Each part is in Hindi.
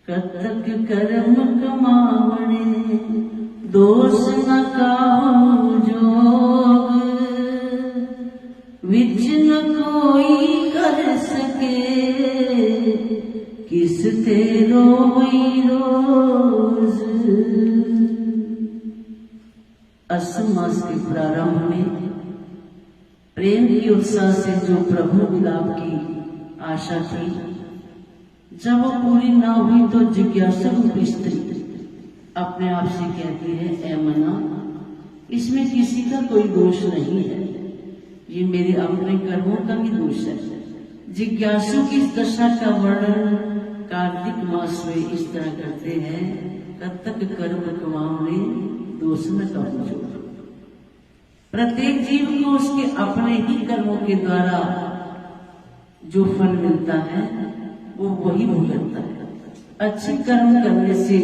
कतक कर्म कमावणे दोष न काहू जोग, विच न कोई कर सके किस ते रोई रोज। असम मास के प्रारंभ में प्रेम की उत्साह से जो प्रभु मिलाप की आशा थी, जब वो पूरी ना हुई तो जिज्ञासु रूपी स्त्री अपने आप से कहती है, ऐ मना, इसमें किसी का कोई दोष नहीं है, ये मेरे अपने कर्मों का भी दोष है। जिज्ञासु की इस दशा का वर्णन कार्तिक मास में इस तरह करते हैं, कतक कर्म कमावणे दोष न काहू जोग। प्रत्येक जीव को उसके अपने ही कर्मों के द्वारा जो फल मिलता है वो वही भुगतता है। अच्छे कर्म करने से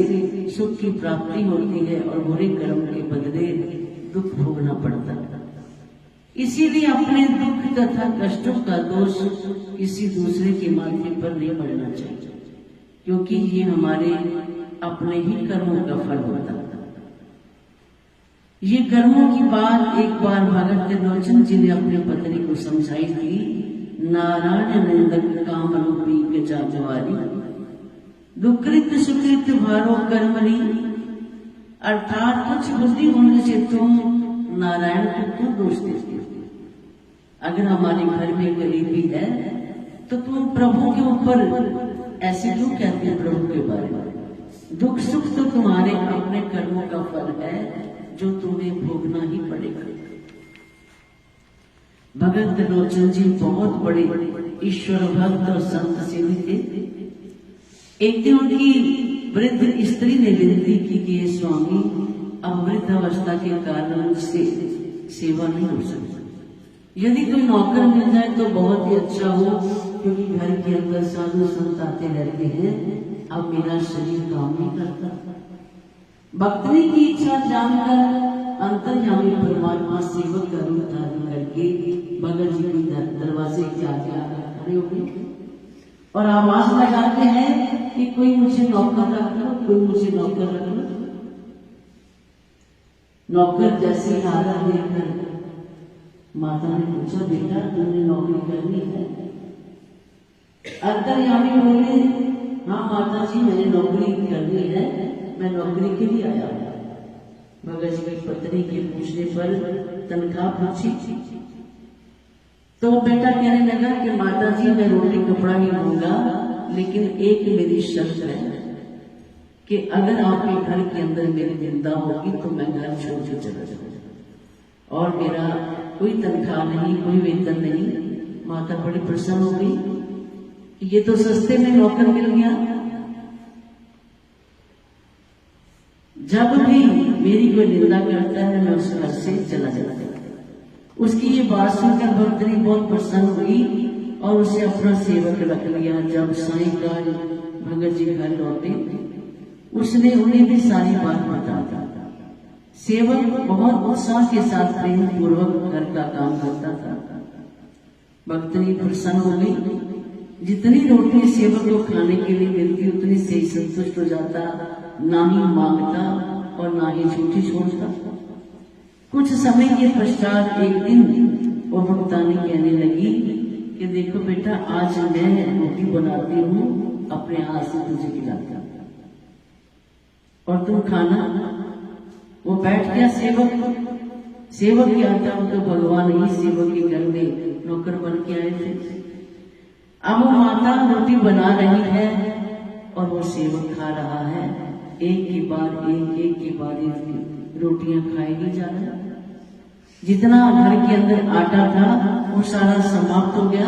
सुख की प्राप्ति होती है और बुरे कर्म के बदले दुख भोगना पड़ता है। इसीलिए अपने दुख तथा कष्टों का दोष किसी दूसरे के माथे पर नहीं पड़ना चाहिए, क्योंकि ये हमारे अपने ही कर्मों का फल होता है। ये कर्मों की बात एक बार भगत त्रिलोचन जी ने अपनी पत्नी को समझाई थी। नारायण नंदक काम रूपी गजा जवारी, दुकृत सुकृत भारो कर्मणी, अर्थात कुछ बुद्धि होने से तुम नारायण को क्यों दोष देते हो? अगर हमारे घर में गरीबी है तो तुम प्रभु के ऊपर ऐसे क्यों कहते हो प्रभु के बारे में? दुख सुख तो तुम्हारे अपने कर्मों का फल है जो तुम्हें भोगना ही पड़ेगा। भगत त्रिलोचन जी बहुत बड़े ईश्वर भक्त और संत सेवी थे। एक दिन उनकी वृद्ध स्त्री ने विनती की कि ये स्वामी, अब वृद्ध अवस्था के कारण मुझसे सेवा नहीं हो सकती। यदि कोई नौकर मिल जाए तो बहुत ही अच्छा हो, क्योंकि घर के अंदर साधु संत आते रहते हैं, अब मेरा शरीर काम नहीं करता। भक्तनी की इच्छा जानकर अंतर्यामी परमात्मा सेवक का रूप धारण करके भगत जी के दरवाजे के आगे खड़े हो गए और आवाज लगाते हैं कि कोई मुझे नौकर रख लो, कोई मुझे नौकर रख लो। नौकर जैसे हारा देखकर माता ने पूछा, बेटा तुमने नौकरी करनी है? अंतर्यामी बोले, हाँ माता जी मैंने नौकरी करनी है, मैं नौकरी के लिए आया हूं। भगत जी की पत्नी के पूछने पर तनख्वाह पूछी तो बेटा कहने लगा कि माता जी मैं रोटी कपड़ा ही लूंगा, लेकिन एक मेरी शर्त है कि अगर आपके घर के अंदर मेरी निंदा होगी तो मैं घर छोड़ के चला जाऊंगा और मेरा कोई तनख्वाह नहीं, कोई वेतन नहीं। माता बड़ी प्रसन्न हो गई, ये तो सस्ते में नौकर मिल गया। जब भी मेरी कोई निंदा करता है मैं उस घर से चला जाता हूं। उसकी ये बात सुनकर भक्तनी बहुत प्रसन्न हुई और उसे अपना सेवक रख लिया। जब सायंकाल भगत जी घर लौटे, उसने उन्हें भी सारी बात बता दी। सेवक बहुत उत्साह के साथ प्रेम पूर्वक घर का काम करता था। भक्तनी प्रसन्न हो गई। जितनी रोटी सेवक को खाने के लिए मिलती उतनी से ही संतुष्ट हो जाता, ना ही मांगता और ना ही झूठी छोड़ता। कुछ समय के पश्चात एक दिन वो भक्तानी कहने लगी कि देखो बेटा, आज मैं रोटी बनाती हूँ, अपने हाथ से तुझे खिलाता और तुम खाना। वो बैठ गया सेवक की आज्ञा तो भगवान ही सेवक के घर में नौकर बन के आए थे। अब वो माता रोटी बना रही है और वो सेवक खा रहा है। एक के बाद एक रोटियां खाई ही जा रहा। जितना घर के अंदर आटा था वो सारा समाप्त हो गया,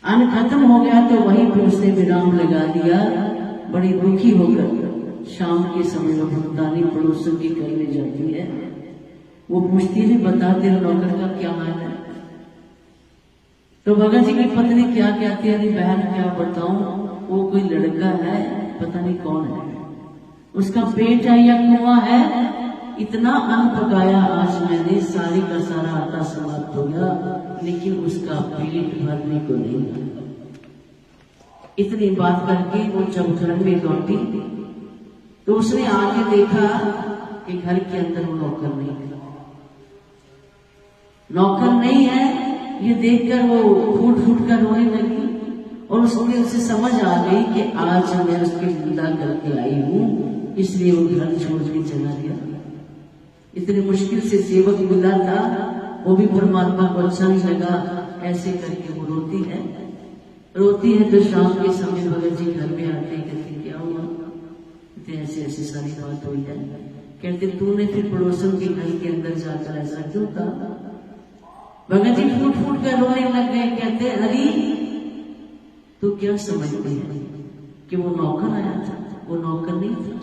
अन्न खत्म हो गया। तो वहीं पे उसने विराम लगा दिया। बड़ी दुखी होकर शाम के समय वो भक्तानी पड़ोसन के घर में जाती है। वो पूछती है, बता तेरे नौकर का क्या हाल है? तो भगत जी की पत्नी क्या कहती है, अरे बहन क्या बताऊं, वो कोई लड़का है, पता नहीं कौन है, उसका पेट है या कुआं है, इतना अन्न पकाया आज मैंने, सारी का सारा आटा समाप्त हो गया, लेकिन उसका पेट भरने को नहीं। इतनी बात करके वो जब घर में लौटी तो उसने आके देखा कि घर के अंदर वो नौकर नहीं है। नौकर नहीं है ये देखकर वो फूट फूट कर रोने लगी और उसके उसे समझ आ गई कि आज मैं उसकी निंदा करके आई हूं, इसलिए वो घर छोड़ के चला गया। इतनी मुश्किल से सेवक मिला था, वो भी परमात्मा को अच्छा नहीं लगा। ऐसे करके वो रोती है तो शाम के समय भगत जी घर में आते कहते क्या हुआ, कहते ऐसे ऐसी सारी बात हुई है। कहते तूने फिर पड़ोसन के घर के अंदर जाकर ऐसा क्यों कहा। भगत जी फूट फूट कर रोने लग गए। कहते अरे तू क्या समझती है कि वो नौकर आया था, वो नौकर नहीं था,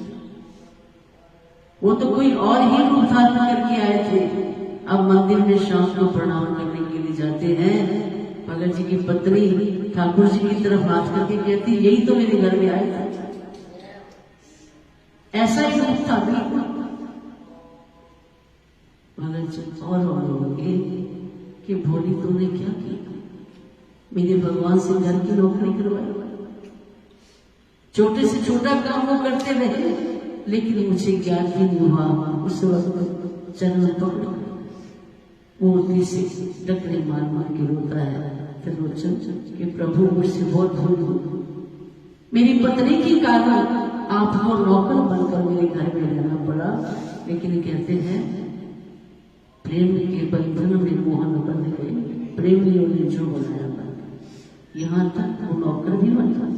वो तो कोई और ही रूप धारण करके आए थे। अब मंदिर में शाम को प्रणाम करने के लिए जाते हैं, भगत जी की पत्नी ठाकुर जी की तरफ हाथ करके कहती यही तो मेरे घर में आया था, ऐसा ही रूप था बिल्कुल। भगत जी और रोगे कि भोली तुमने क्या किया, मेरे भगवान से घर की नौकरी करवाई, छोटे से छोटा काम वो करते रहे, लेकिन मुझे ज्ञान भी नहीं हुआ। उस वक्त चरण पकड़ मूर्ति से डकरे मार मार के रोता है त्रिलोचन कि प्रभु मुझसे बहुत भूल हुई, मेरी पत्नी के कारण आपको नौकर बनकर मेरे घर में रहना पड़ा। लेकिन कहते हैं प्रेम के बंधन में मोहन बन गए, प्रेमियों ने जो बनाया बन, यहाँ तक वो नौकर भी बनता।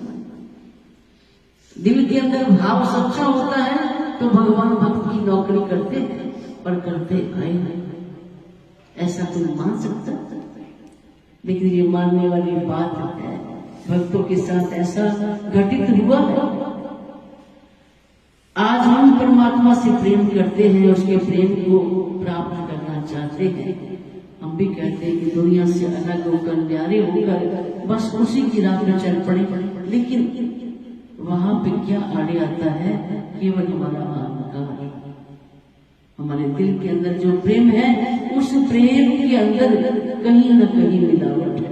दिल के अंदर भाव सच्चा होता है तो भगवान भक्त की नौकरी करते हैं और करते आए हैं, ऐसा कोई मान सकता। लेकिन ये मानने वाली बात है, भक्तों के साथ ऐसा घटित हुआ है। आज हम परमात्मा से प्रेम करते हैं, उसके प्रेम को प्राप्त करना चाहते हैं। हम भी कहते हैं कि दुनिया से अलग होकर न्यारे होकर बस उसी की राह में चल पड़े, लेकिन वहां पे क्या आड़े आता है, केवल हमारा अहंकार। हमारे दिल के अंदर जो प्रेम है, उस प्रेम के अंदर कहीं न कहीं मिलावट है,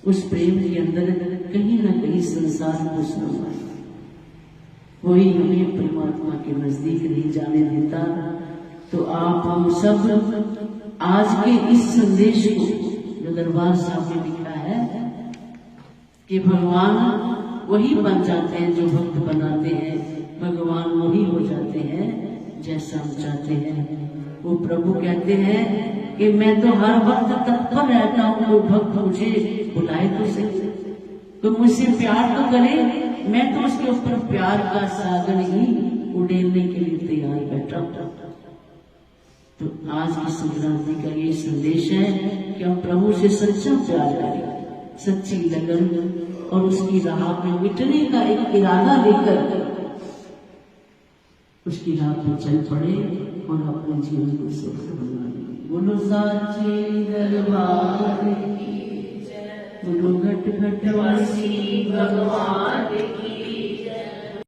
उस प्रेम के अंदर कहीं न कहीं संसार को सुना, वही हमें परमात्मा के नजदीक नहीं जाने देता। तो आप हम सब आज के इस संदेश को जो दरबार साहब ने लिखा है कि भगवान वही बन जाते हैं जो भक्त बनाते हैं, भगवान वही हो जाते हैं जैसा हम चाहते हैं। वो प्रभु कहते हैं कि मैं तो हर वक्त तत्पर रहता हूँ, वो भक्त मुझे बुलाए तो सही, तो मुझसे प्यार तो करे, मैं तो उसके ऊपर प्यार का सागर ही उड़ेलने के लिए तैयार बैठा हूँ। तो आज की संक्रांति का ये संदेश है कि हम प्रभु से सच्चा प्यार करें, सच्ची लगन और उसकी राह में मिटने का एक इरादा लेकर उसकी राह पर चल पड़े और अपने जीवन को सफल बनाए। बोलो साचे दरबार की जय, बोलो घट घट वासी भगवान की